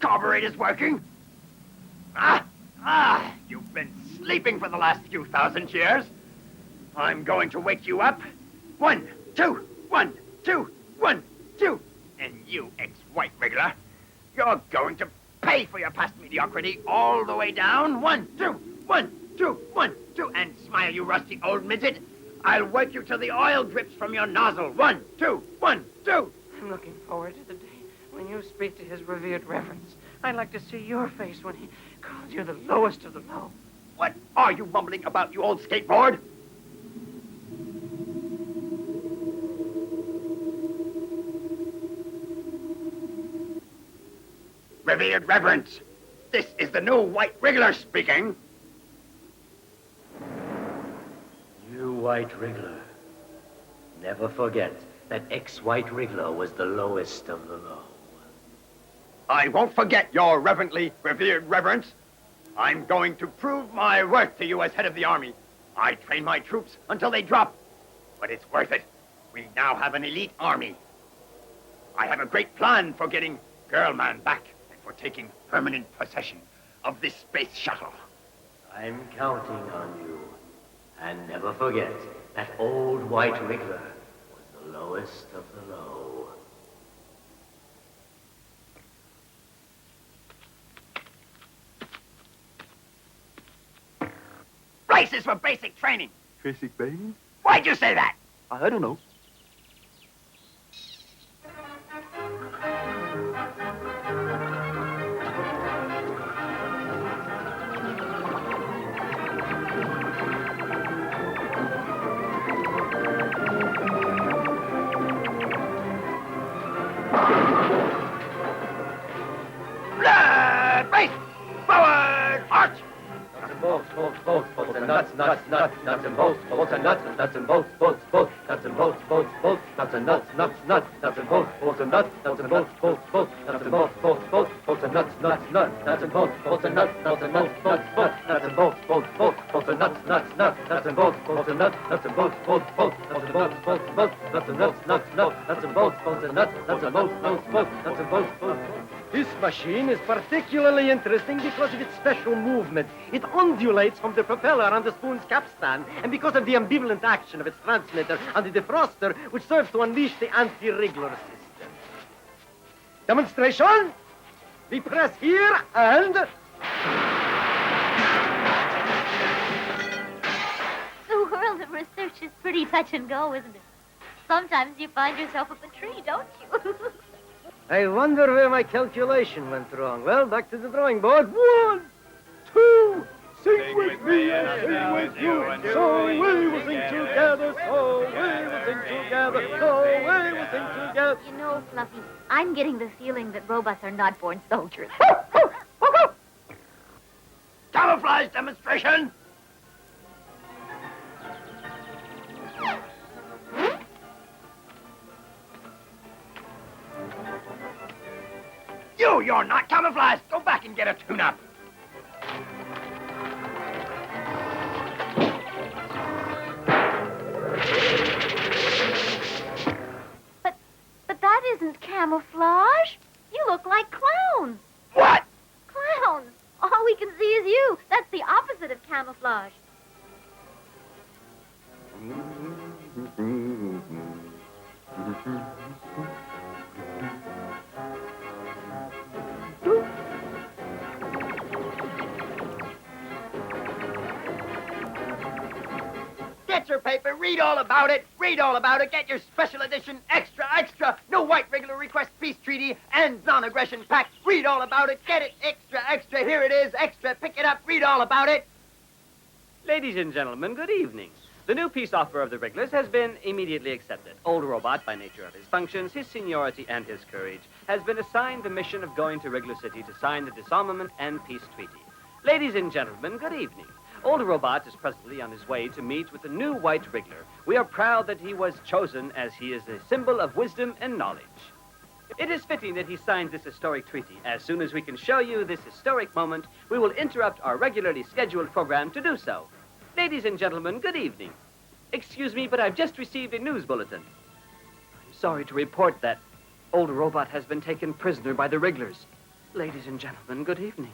carburetor's working. You've been sleeping for the last few thousand years. I'm going to wake you up. 1, 2, 1, 2, 1, 2. And you, ex-white wriggler, you're going to pay for your past mediocrity all the way down. 1, 2, 1, 2, 1, 2. And smile, you rusty old midget. I'll work you till the oil drips from your nozzle. 1, 2, 1, 2. I'm looking forward to the day when you speak to his revered reverence. I'd like to see your face when he calls you the lowest of the low. What are you mumbling about, you old skateboard? Revered reverence, this is the new white wriggler speaking. You white wriggler. Never forget that ex-white wriggler was the lowest of the low. I won't forget your reverently revered reverence. I'm going to prove my worth to you as head of the army. I train my troops until they drop, but it's worth it. We now have an elite army. I have a great plan for getting Girl Man back and for taking permanent possession of this space shuttle. I'm counting on you. And never forget that old white wriggler was the lowest of the low. Races for basic training. Basic training? Why'd you say that? I don't know. Race! Forward! March! Bolts and nuts and bolts and nuts and bolts nuts and bolts nuts and nuts and bolts and nuts and bolts nuts and bolts and nuts and bolts and nuts and bolts and nuts and bolts and nuts and bolts This machine is particularly interesting because of its special movement. It undulates from the propeller on the spoon's capstan, and because of the ambivalent action of its transmitter on the defroster, which serves to unleash the anti-wriggler system. Demonstration! We press here and... The world of research is pretty touch and go, isn't it? Sometimes you find yourself up a tree, don't you? I wonder where my calculation went wrong. Well, back to the drawing board. 1, 2, sing with me and sing with you. So we will sing together, so we will sing together, so we will sing together. You know, Fluffy, I'm getting the feeling that robots are not born soldiers. Camouflage demonstration! You're not camouflaged. Go back and get a tune-up. But that isn't camouflage. You look like clowns. What? Clowns. All we can see is you. That's the opposite of camouflage. Get your paper, read all about it, get your special edition, extra, no white wriggler request peace treaty and non-aggression pact, read all about it, get it, extra, here it is, extra, pick it up, read all about it. Ladies and gentlemen, good evening. The new peace offer of the Wrigglers has been immediately accepted. Old Robot, by nature of his functions, his seniority, and his courage, has been assigned the mission of going to Wriggler City to sign the disarmament and peace treaty. Ladies and gentlemen, good evening. Old Robot is presently on his way to meet with the new white Wriggler. We are proud that he was chosen as he is a symbol of wisdom and knowledge. It is fitting that he signed this historic treaty. As soon as we can show you this historic moment, we will interrupt our regularly scheduled program to do so. Ladies and gentlemen, good evening. Excuse me, but I've just received a news bulletin. I'm sorry to report that Old Robot has been taken prisoner by the Wrigglers. Ladies and gentlemen, good evening.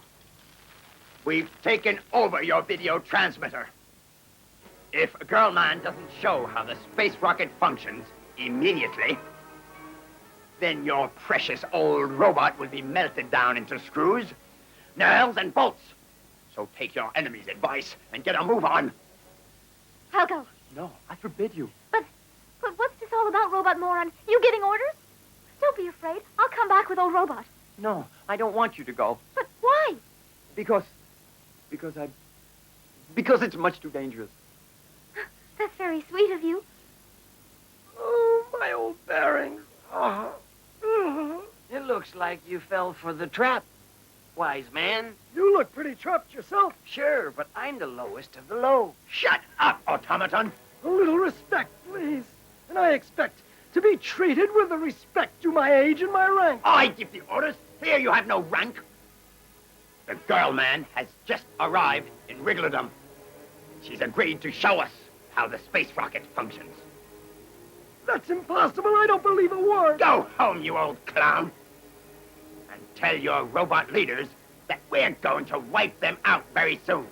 We've taken over your video transmitter. If a girl man doesn't show how the space rocket functions immediately, then your precious old robot will be melted down into screws, nails, and bolts. So take your enemy's advice and get a move on. I'll go. No, I forbid you. But what's this all about, Robot Moron? You getting orders? Don't be afraid. I'll come back with old Robot. No, I don't want you to go. But why? Because it's much too dangerous. That's very sweet of you. Oh, my old bearings. It looks like you fell for the trap, wise man. You look pretty trapped yourself. Sure, but I'm the lowest of the low. Shut up, automaton. A little respect, please. And I expect to be treated with the respect due my age and my rank. I give the orders. Here you have no rank. The girl man has just arrived in Wriggledom. She's agreed to show us how the space rocket functions. That's impossible. I don't believe a word. Go home, you old clown. And tell your robot leaders that we're going to wipe them out very soon.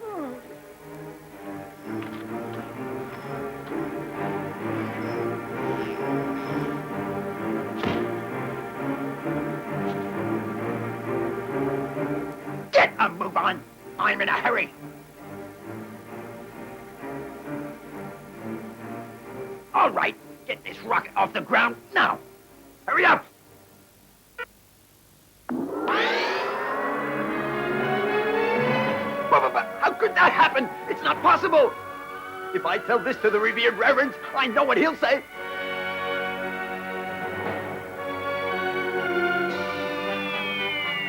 Get a move on. I'm in a hurry. All right, get this rocket off the ground now. Hurry up. But how could that happen? It's not possible. If I tell this to the revered reverend, I know what he'll say.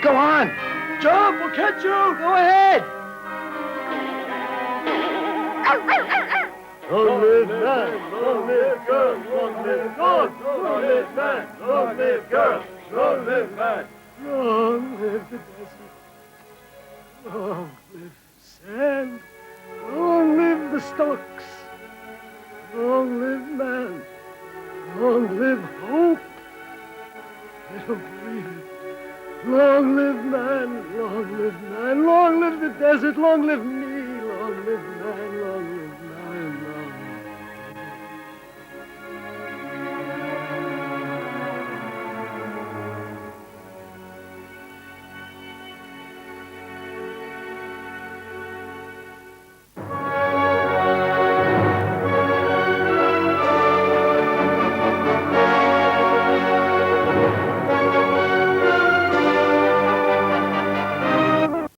Go on. Jump, we'll catch you. Go ahead. Long live man, long live girl, long live God, long live man, long live girl, long live man, long live the desert, long live sand, long live the stocks, long live man, long live hope. I don't believe it. Long live man, long live man, long live the desert, long live me, long live man, long live